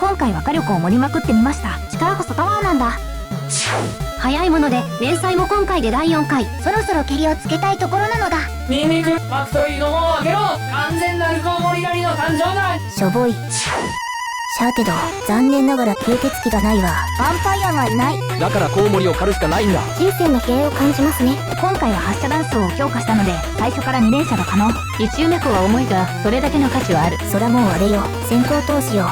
今回は火力を盛りまくってみました。力こそパワーなんだ。早いもので連載も今回で第4回。そろそろケリをつけたいところなのだ。ニンニクファクトリーの門を開けろ。完全なるコウモリ狩りの誕生だ。しょぼい。しゃあけど残念ながら吸血鬼がないわ。ヴァンパイアがいない。だからコウモリを狩るしかないんだ。人生の悲哀を感じますね。今回は発射弾数を強化したので最初から2連射が可能。一中猫は重いがそれだけの価値はある。そらもうあれよ、先行投資よ。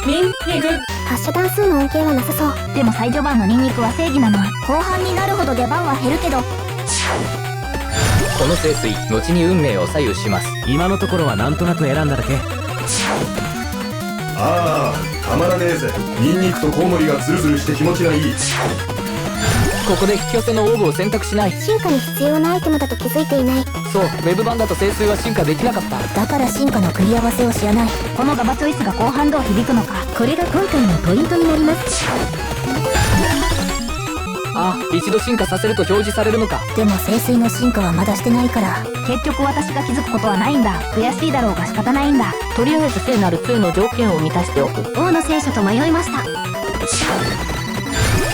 ニンニク発射弾数の恩恵はなさそう。でも最序盤のニンニクは正義なの。後半になるほど出番は減るけど。この聖水後に運命を左右します。今のところはなんとなく選んだだけ。ああ、たまらねえぜ。ニンニクとコウモリがズルズルして気持ちがいい。ここで引き寄せのオーブを選択しない。進化に必要なアイテムだと気づいていない。そう、ウェブ版だと聖水は進化できなかった。だから進化の組み合わせを知らない。このガバチョイスが後半どう響くのか。これが今回のポイントになります。あ、一度進化させると表示されるのか。でも聖水の進化はまだしてないから。結局私が気づくことはないんだ。悔しいだろうが仕方ないんだ。とりあえず聖なる2の条件を満たしておく。王の聖書と迷いました。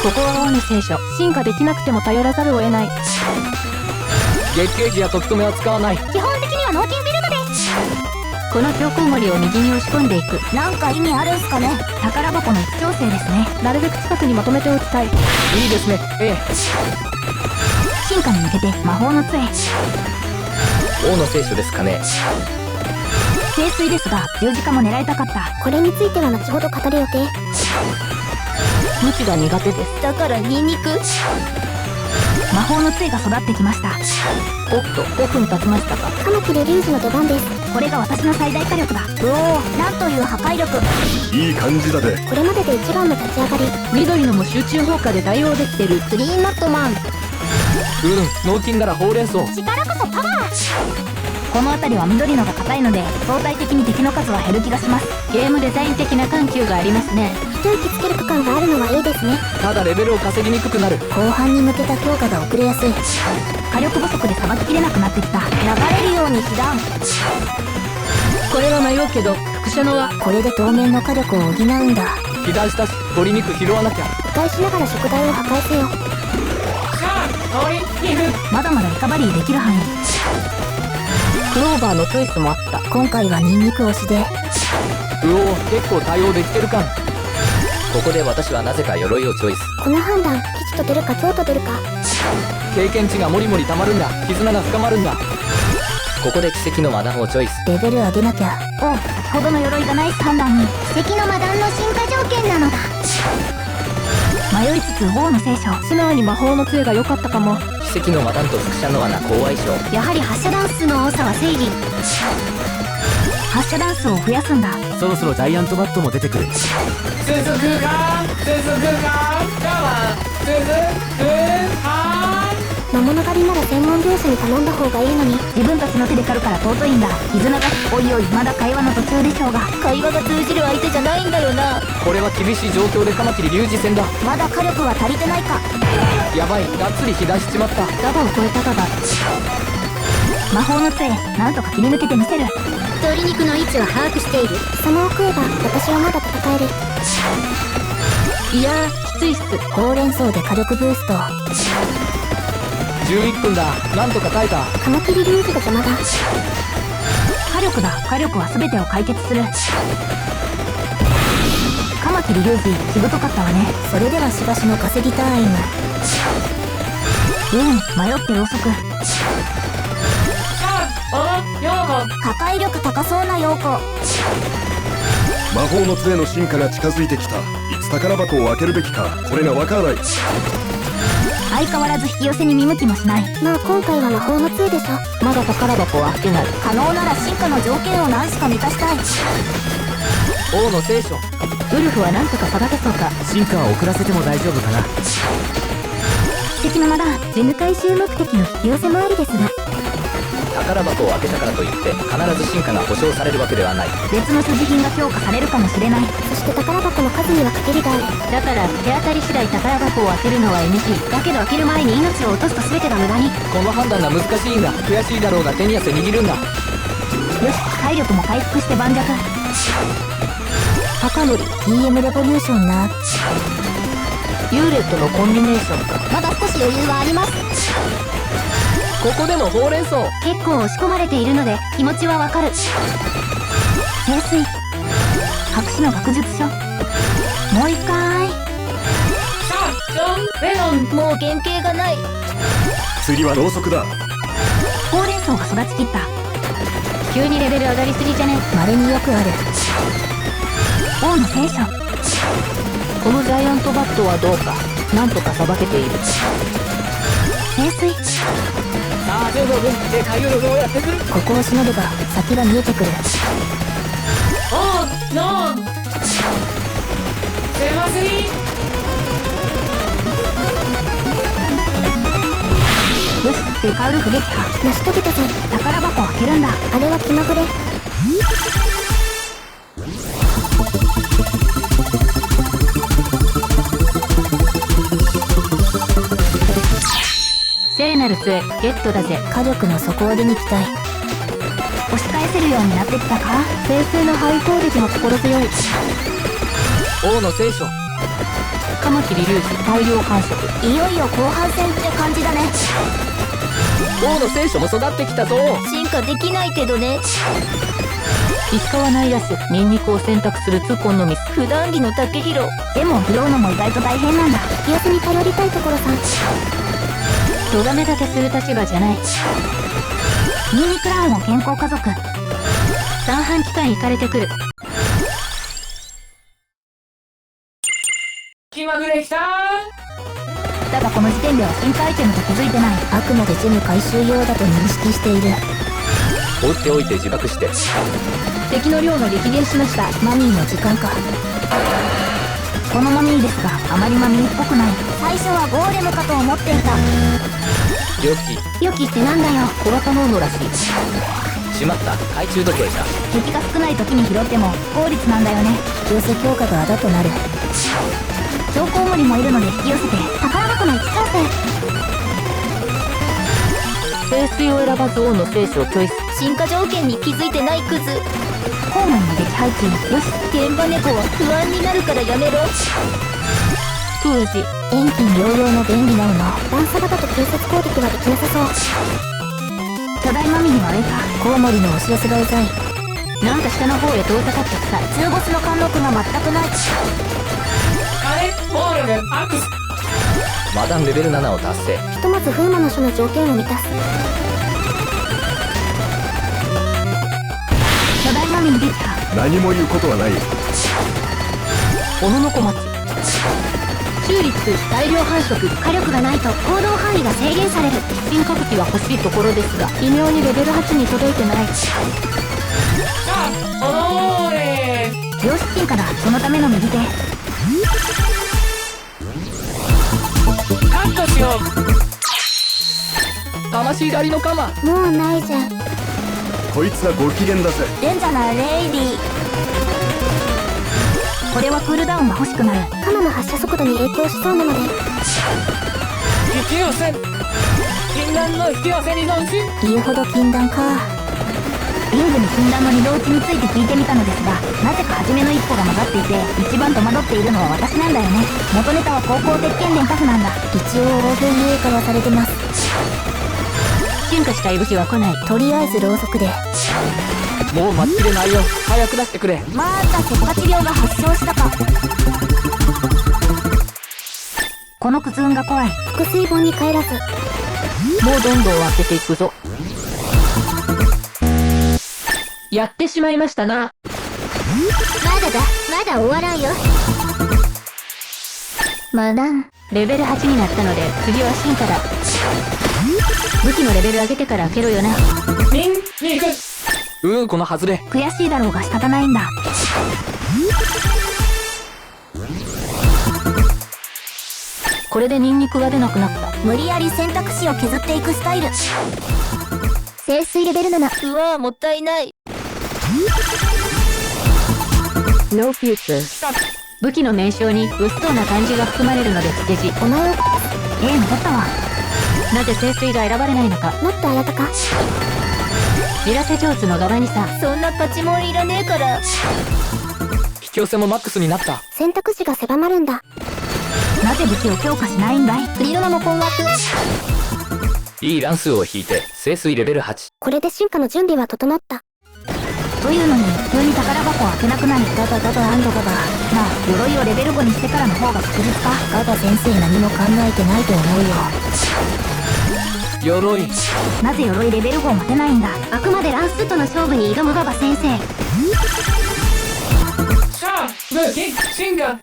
ここは王の聖書。進化できなくても頼らざるを得ない。月桂樹や時止めは使わない。基本的には脳筋ビルドです。この強コウモリを右に押し込んでいく。なんか意味あるんすかね。宝箱の一調整ですね。なるべく近くにまとめておきたい。いいですね。進化に向けて魔法の杖。王の聖書ですかね。聖水ですが十字架も狙いたかった。これについては後ほど語る予定。無知が苦手です。だからニンニク。魔法の杖が育ってきました。おっと5分経ちましたか。カマキリリュウジの出番です。これが私の最大火力だ。うおー、なんという破壊力。いい感じだぜ。これまでで一番の立ち上がり。緑のも集中砲火で対応できてる。グリーンマットマン。脳筋ならほうれん草。力こそパワー。この辺りは緑のが硬いので相対的に敵の数は減る気がします。ゲームデザイン的な緩急がありますね。一息つける区間があるのはいいですね。ただレベルを稼ぎにくくなる。後半に向けた強化が遅れやすい。火力不足でさばききれなくなってきた。流れるように被弾。これは迷うけど副射のはこれで当面の火力を補うんだ。被弾したし鶏肉拾わなきゃ。迂回しながら食材を破壊せよ。鳥ニンニクまだまだリカバリーできる範囲。クローバーのチョイスもあった。今回はニンニク推しで。うおー、結構対応できてる感。ここで私はなぜか鎧をチョイス。この判断、吉と出るか凶と出るか。経験値がもりもりたまるんだ。絆が深まるんだ。ここで奇跡のマダンをチョイス。レベル上げなきゃ。おう、先ほどの鎧がナイス判断に。奇跡のマダンの進化条件なのだ。迷いつつ王の聖書。素直に魔法の杖が良かったかも。奇跡のマダンと副射の穴好相性。やはり発射弾数の多さは正義。発射弾数を増やすんだ。そろそろジャイアントバットも出てくる。続くか我慢続くか。魔物狩りなら専門業者に頼んだ方がいいのに。自分たちの手で狩るから尊いんだ。絆がおいおいまだ会話の途中でしょうが。会話が通じる相手じゃないんだよな。これは厳しい状況でカマキリ龍二戦だ。まだ火力が足りてないか。やばい、がっつり被弾しちまった。ダバを超えたかだ。魔法の杖なんとか切り抜けてみせる。鶏肉の位置は把握している。貴様を食えば私はまだ戦える。いやーきついっす。ほうれん草で火力ブースト。11分だ。なんとか耐えた。カマキリリュウジが邪魔だ。火力だ。火力は全てを解決する。カマキリ龍二しぶとかったわね。それではしばしの稼ぎタイム。迷って遅く。ヨーコ破壊力高そうなヨーコ。魔法の杖の進化が近づいてきた。いつ宝箱を開けるべきか、これがわからない。相変わらず引き寄せに見向きもしない。まあ今回は魔法の杖でしょ。まだ宝箱は開けない。可能なら進化の条件を何しか満たしたい。王の聖書。ウルフはなんとか育てそうか。進化は遅らせても大丈夫かな。奇跡のマダン、ジェム回収目的の引き寄せもありですが。宝箱を開けたからといって必ず進化が保証されるわけではない。別の所持品が強化されるかもしれない。そして宝箱の数には限りがある。だから手当たり次第宝箱を開けるのは NG。 だけど開ける前に命を落とすと全てが無駄に。この判断が難しいんだ。悔しいだろうが手に汗握るんだ。よし、体力も回復して盤石。高則 EM レボリューションな。ユーレットのコンビネーションか。まだ少し余裕はあります。ここでのほうれん草。結構押し込まれているので気持ちはわかる。清水隠しの学術書。もう一回。シャンジョンレノン。もう原型がない。次はろうそくだ。ほうれん草が育ちきった。急にレベル上がりすぎじゃね。稀によくある。王の聖書。このジャイアントバットはどうか。なんとかさばけている。清水。さあ15分で海洋をやってくる。ここをしのげば先が見えてくる。オンノン。狭すぎ。よし、デカウルフ撃破。成し遂げたぜ。宝箱を開けるんだ。あれは気まぐれ。聖なる杖ゲットだぜ。火力の底上げに期待。押し返せるようになってきたか。聖水のハイ攻撃も心強い。王の聖書。カマキリ粒子大量繁殖。いよいよ後半戦って感じだね。王の聖書も育ってきたぞ。進化できないけどね。石川内野手ニンニクを選択する痛恨のミス。普段着の竹広。でも拾うのも意外と大変なんだ。気圧に頼りたいところさん。とがめ立てする立場じゃない。ニンニクラウンも健康家族。三半規管行かれてくる。気まぐれきたー。だがこの時点では進化アイテムと気づいてない。あくまでジェム回収用だと認識している。放っておいて自爆して。敵の量が激減しました。マミーの時間か。このマミーですがあまりマミーっぽくない。最初はゴーレムかと思っていた。良き。良きってなんだよ。コラタノーノらしい。しまった。懐中時計だ。敵が少ない時に拾っても効率なんだよね。寄せ強化があだとなる。超コウモリもいるので引き寄せて。宝箱の一調聖水を選ばず王の聖書をチョイス。進化条件に気づいてないクズ。コウモリの撃破中。よし、現場猫は不安になるからやめろ。封じ。遠近両用の便利なの。整。段差型と警察攻撃はできなさそう。巨大マミーはあれか。コウモリの押し寄せがうざい。なんか下の方へ遠ざかってきた。中ボスの貫禄が全くない。カレッボールグアクス。マダンレベル7を達成。ひとまず風魔の書の条件を満たす。巨大マミー撃破。何も言うことはない。小野小町。チューリップ大量繁殖。火力がないと行動範囲が制限される。進化武器は欲しいところですが微妙にレベル8に届いてない。シャンオノーレー。量子進化だ。そのための右手。カットしよう。魂狩りの鎌。もうないじゃん。こいつはご機嫌だぜ。デンジャラレイディ。これはクールダウンが欲しくなる。鎌の発射速度に影響しそうなので。引き寄せ。禁断の引き寄せに存心。言うほど禁断か。リングに禁断の二度打ちについて聞いてみたのですが、なぜか初めの一歩が曲がっていて一番戸惑っているのは私なんだよね。元ネタは高校鉄拳伝タフなんだ。一応大勢優化はされてます。進化したい武器は来ない。とりあえずろうそくで。もう待ちきれないよ。早く出してくれ。またせっかち病が発症したか。この苦痛が怖い。腹水本に帰らず。もうどんどん開けていくぞ。やってしまいましたな。まだ終わらんよ。まだレベル8になったので次は進化だ。武器のレベル上げてから開けろよな。ニンニク。この外れ。悔しいだろうが仕方ないんだ。これでニンニクが出なくなった。無理やり選択肢を削っていくスタイル。聖水レベル7。うわーもったいない。No future。武器の名称に物騒な漢字が含まれるので捨て字。お前を残ったわ。なぜ聖水が選ばれないのか。もっとあやたか。じらせ上手の側にさ。そんなパチモンいらねえから。期引き寄せもマックスになった。選択肢が狭まるんだ。なぜ武器を強化しないんだい？クリロナも困惑。いい乱数を引いて清水レベル8。これで進化の準備は整った。というのに急に宝箱を開けなくなる。ガガガガガガ。まあ鎧をレベル5にしてからの方が確実か。ガガ先生何も考えてないと思うよ。鎧。なぜ鎧レベル5を持てないんだ？あくまで乱数との勝負に挑むガガ先生。さあ武器進化。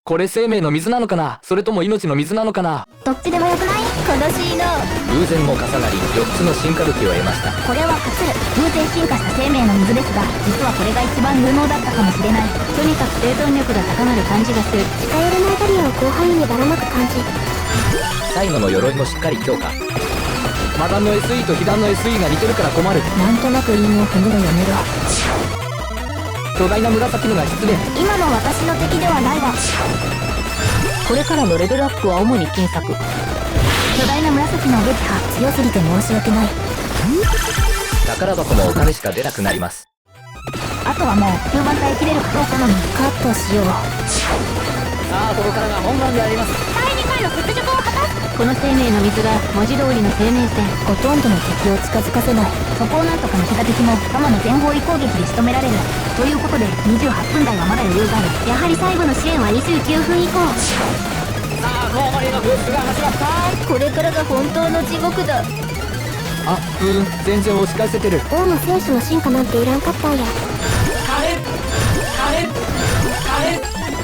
これ生命の水なのかな、それとも命の水なのかな。どっちでもよくない？悲しいな。偶然も重なり4つの進化武器を得ました。これはカツル。偶然進化した生命の水ですが、実はこれが一番有能だったかもしれない。とにかく生存力が高まる感じがする。近寄れないバリアを広範囲にばらまく感じ。最後の鎧もしっかり強化。魔弾の SE と被弾の SE が似てるから困る。なんとなく韻を踏むのやめろ。巨大な紫のが失礼。今の私の敵ではないわ。これからのレベルアップは主に金策。巨大な紫の撃破、強すぎて申し訳ない。宝箱もお金しか出なくなります。あとはもう9番耐えきれるかどうかのみ。カットしよう。さあここからが本番であります。第2回の屈辱を果たす。この生命の水が文字通りの生命線。ほとんどの敵を近づかせない。そこをなんとか抜けた敵もガマの全方位攻撃で仕留められる。ということで28分台はまだ余裕がある。やはり最後の試練は29分以降。さあコウモリのブースが始まった。これからが本当の地獄だ。あ、全然押し返せてる。王の選手の進化なんていらんかったんや。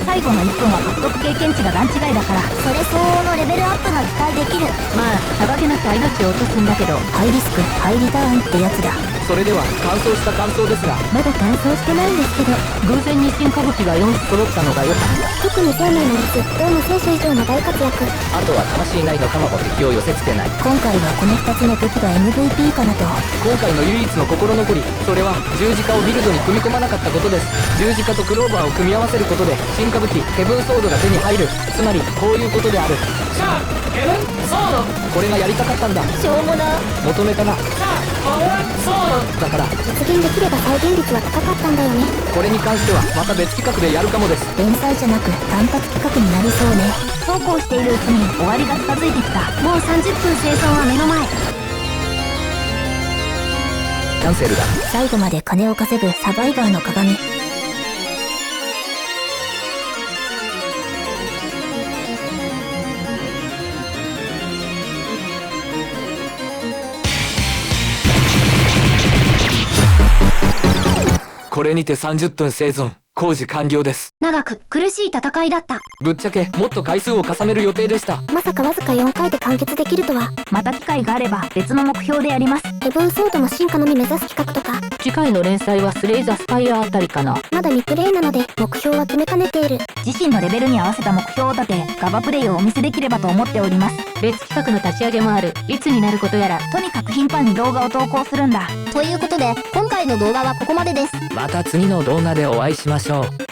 最後の1分は獲得経験値が段違いだから、それ相応のレベルアップが期待できる。まあたわけなく命を落とすんだけど、ハイリスクハイリターンってやつだ。それでは乾燥した感想ですが、まだ完走してないんですけど、偶然に進化武器が4つ揃ったのが良かった。特に生命の率、王の選手以上の大活躍。あとは魂ないのかも敵を寄せつけない。今回はこの2つの武器が MVP かなと。今回の唯一の心残り、それは十字架をビルドに組み込まなかったことです。十字架とクローバーを組み合わせることで進化武器ヘブンソードが手に入る。つまりこういうことである。さあヘブンソード。これがやりたかったんだ。しょうもな。求めたな。さあパワーソード。だから実現できれば再現率は高かったんだよね。これに関してはまた別企画でやるかもです。連載じゃなく単発企画になりそうね。そうこうしているうちに終わりが近づいてきた。もう30分生存は目の前。キャンセルだ。最後まで金を稼ぐサバイバーの鏡。これにて30分生存、工事完了です。長く苦しい戦いだった。ぶっちゃけもっと回数を重ねる予定でした。まさかわずか4回で完結できるとは。また機会があれば別の目標でやります。ヘブンソードの進化のみ目指す企画とか。次回の連載はスレイザ・スパイラーあたりかな。まだ未プレイなので目標は決めかねている。自身のレベルに合わせた目標を立て、ガバプレイをお見せできればと思っております。別企画の立ち上げもある。いつになることやら。とにかく頻繁に動画を投稿するんだ。ということで今回の動画はここまでです。また次の動画でお会いしましょう。